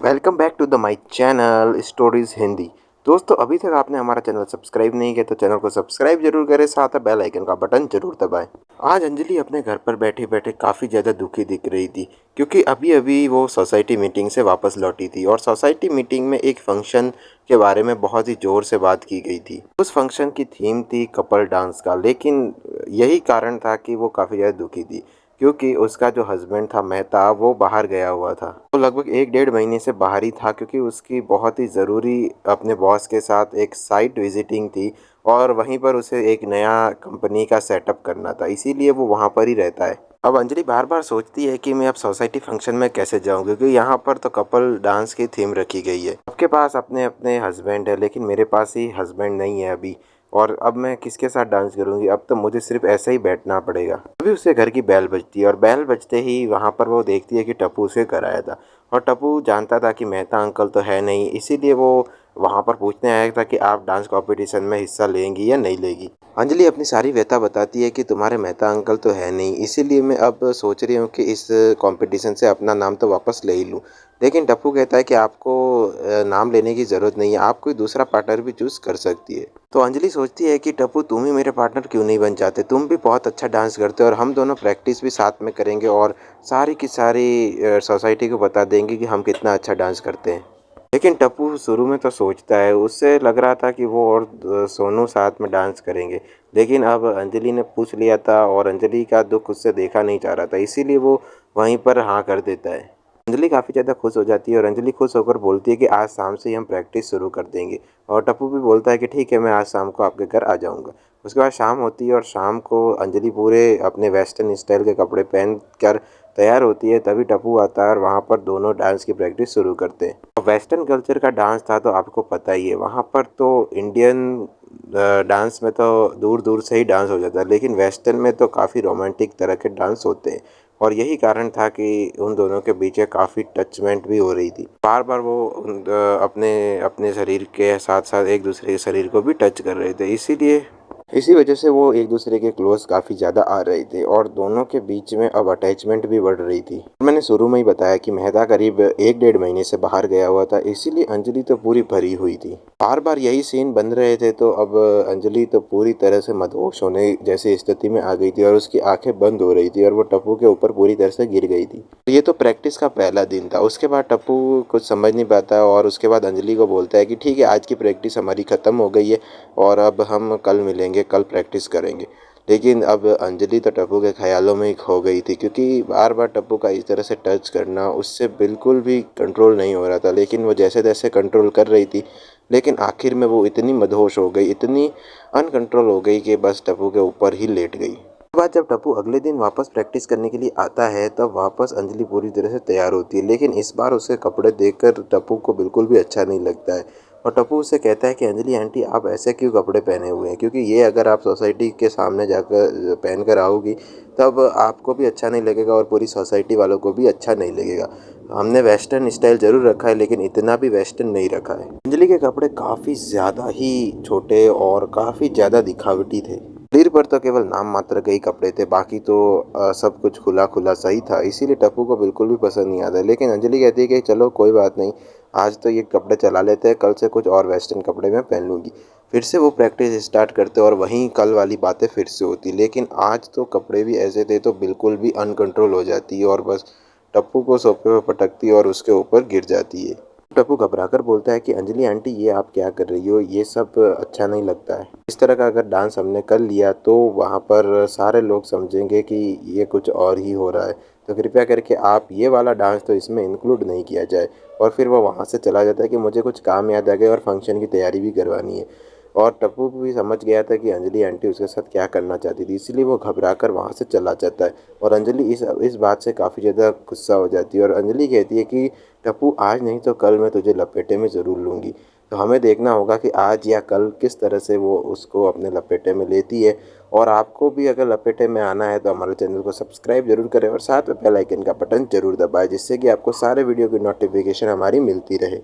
Welcome back to the my channel stories Hindi. दोस्तों, अभी तक आपने हमारा चैनल सब्सक्राइब नहीं किया तो चैनल को सब्सक्राइब जरूर करें, साथ में बेल आइकन का बटन जरूर दबाएं। आज अंजलि अपने घर पर बैठे बैठे काफ़ी ज़्यादा दुखी दिख रही थी, क्योंकि अभी अभी वो सोसाइटी मीटिंग से वापस लौटी थी और सोसाइटी मीटिंग में एक फंक्शन के बारे में बहुत ही ज़ोर से बात की गई थी। उस फंक्शन की थीम थी कपल डांस का, लेकिन यही कारण था कि वो काफ़ी ज़्यादा दुखी थी, क्योंकि उसका जो हस्बैंड था मेहता, वो बाहर गया हुआ था। वो लगभग 1 डेढ़ महीने से बाहर ही था, क्योंकि उसकी बहुत ही ज़रूरी अपने बॉस के साथ एक साइट विजिटिंग थी और वहीं पर उसे एक नया कंपनी का सेटअप करना था, इसीलिए वो वहाँ पर ही रहता है। अब अंजलि बार बार सोचती है कि मैं अब सोसाइटी फंक्शन में कैसे जाऊँ, क्योंकि यहाँ पर तो कपल डांस की थीम रखी गई है। आपके पास अपने अपने हस्बैंड है, लेकिन मेरे पास ही हस्बैंड नहीं है अभी, और अब मैं किसके साथ डांस करूंगी? अब तो मुझे सिर्फ ऐसे ही बैठना पड़ेगा। अभी उसके घर की बेल बजती है और बेल बजते ही वहाँ पर वो देखती है कि टप्पू उसे घर आया था। और टप्पू जानता था कि मेहता अंकल तो है नहीं, इसीलिए वो वहाँ पर पूछने आया था कि आप डांस कंपटीशन में हिस्सा लेंगी या नहीं लेगी। अंजलि अपनी सारी व्यथा बताती है कि तुम्हारे मेहता अंकल तो है नहीं, इसीलिए मैं अब सोच रही हूँ कि इस कंपटीशन से अपना नाम तो वापस ले ही लूँ। लेकिन टप्पू कहता है कि आपको नाम लेने की ज़रूरत नहीं है, आप कोई दूसरा पार्टनर भी चूज़ कर सकती है। तो अंजलि सोचती है कि टप्पू, तुम ही मेरे पार्टनर क्यों नहीं बन जाते? तुम भी बहुत अच्छा डांस करते हो और हम दोनों प्रैक्टिस भी साथ में करेंगे और सारी की सारी सोसाइटी को बता देंगे कि हम कितना अच्छा डांस करते हैं। लेकिन टप्पू शुरू में तो सोचता है, उससे लग रहा था कि वो और सोनू साथ में डांस करेंगे। लेकिन अब अंजलि ने पूछ लिया था और अंजलि का दुख उससे देखा नहीं जा रहा था, इसीलिए वो वहीं पर हाँ कर देता है। अंजलि काफ़ी ज़्यादा खुश हो जाती है और अंजलि खुश होकर बोलती है कि आज शाम से ही हम प्रैक्टिस शुरू कर देंगे। और टप्पू भी बोलता है कि ठीक है, मैं आज शाम को आपके घर आ जाऊंगा। उसके बाद शाम होती है और शाम को अंजलि पूरे अपने वेस्टर्न स्टाइल के कपड़े पहन कर तैयार होती है, तभी टप्पू आता है और वहाँ पर दोनों डांस की प्रैक्टिस शुरू करते हैं। अब वेस्टर्न कल्चर का डांस था तो आपको पता ही है, वहाँ पर तो इंडियन डांस में तो दूर दूर से ही डांस हो जाता है, लेकिन वेस्टर्न में तो काफ़ी रोमांटिक तरह के डांस होते हैं। और यही कारण था कि उन दोनों के बीच काफ़ी टचमेंट भी हो रही थी। बार बार वो अपने अपने शरीर के साथ साथ एक दूसरे के शरीर को भी टच कर रहे थे, इसीलिए इसी वजह से वो एक दूसरे के क्लोज काफ़ी ज़्यादा आ रहे थे और दोनों के बीच में अब अटैचमेंट भी बढ़ रही थी। मैंने शुरू में ही बताया कि मेहता करीब 1 डेढ़ महीने से बाहर गया हुआ था, इसीलिए अंजलि तो पूरी भरी हुई थी। बार बार यही सीन बन रहे थे, तो अब अंजलि तो पूरी तरह से मदहोश होने जैसी स्थिति में आ गई थी और उसकी आंखें बंद हो रही थी और वो टप्पू के ऊपर पूरी तरह से गिर गई थी। ये तो प्रैक्टिस का पहला दिन था। उसके बाद टप्पू कुछ समझ नहीं पाता और उसके बाद अंजलि को बोलता है कि ठीक है, आज की प्रैक्टिस हमारी ख़त्म हो गई है और अब हम कल मिलेंगे, कल प्रैक्टिस करेंगे। लेकिन अब अंजलि तो टप्पू के ख्यालों में ही खो गई थी, क्योंकि बार बार टप्पू का इस तरह से टच करना उससे बिल्कुल भी कंट्रोल नहीं हो रहा था। लेकिन वो जैसे तैसे कंट्रोल कर रही थी, लेकिन आखिर में वो इतनी मदहोश हो गई, इतनी अनकंट्रोल हो गई कि बस टप्पू के ऊपर ही लेट गई। उसके बाद जब टप्पू अगले दिन वापस प्रैक्टिस करने के लिए आता है, तब वापस अंजलि पूरी तरह से तैयार होती है, लेकिन इस बार उसे कपड़े देखकर टप्पू को बिल्कुल भी अच्छा नहीं लगता है। और टप्पू उससे कहता है कि अंजलि आंटी, आप ऐसे क्यों कपड़े पहने हुए हैं? क्योंकि ये अगर आप सोसाइटी के सामने जाकर पहन कर आओगी, तब आपको भी अच्छा नहीं लगेगा और पूरी सोसाइटी वालों को भी अच्छा नहीं लगेगा। हमने वेस्टर्न स्टाइल ज़रूर रखा है, लेकिन इतना भी वेस्टर्न नहीं रखा है। अंजलि के कपड़े काफ़ी ज़्यादा ही छोटे और काफ़ी ज़्यादा दिखावटी थे। शरीर पर तो केवल नाम मात्र के ही कपड़े थे, बाकी तो सब कुछ खुला खुला सही था, इसीलिए टप्पू को बिल्कुल भी पसंद नहीं आता। लेकिन अंजलि कहती है कि चलो कोई बात नहीं, आज तो ये कपड़े चला लेते हैं, कल से कुछ और वेस्टर्न कपड़े मैं पहन लूँगी। फिर से वो प्रैक्टिस स्टार्ट करते और वहीं कल वाली बातें फिर से होती, लेकिन आज तो कपड़े भी ऐसे थे तो बिल्कुल भी अनकंट्रोल हो जाती है और बस टप्पू को सोफे पर पटकती और उसके ऊपर गिर जाती है। टप्पू घबराकर बोलता है कि अंजलि आंटी, ये आप क्या कर रही हो? ये सब अच्छा नहीं लगता है। इस तरह का अगर डांस हमने कर लिया तो वहाँ पर सारे लोग समझेंगे कि ये कुछ और ही हो रहा है, तो कृपया करके आप ये वाला डांस तो इसमें इंक्लूड नहीं किया जाए। और फिर वो वहाँ से चला जाता है कि मुझे कुछ काम याद आ गया और फंक्शन की तैयारी भी करवानी है। और टप्पू भी समझ गया था कि अंजलि आंटी उसके साथ क्या करना चाहती थी, इसलिए वो घबरा कर वहाँ से चला जाता है। और अंजलि इस बात से काफ़ी ज़्यादा गुस्सा हो जाती है और अंजलि कहती है कि टप्पू, आज नहीं तो कल मैं तुझे लपेटे में ज़रूर लूँगी। तो हमें देखना होगा कि आज या कल किस तरह से वो उसको अपने लपेटे में लेती है। और आपको भी अगर लपेटे में आना है तो हमारे चैनल को सब्सक्राइब जरूर करें और साथ में बेल आइकन का बटन जरूर दबाएं, जिससे कि आपको सारे वीडियो की नोटिफिकेशन हमारी मिलती रहे।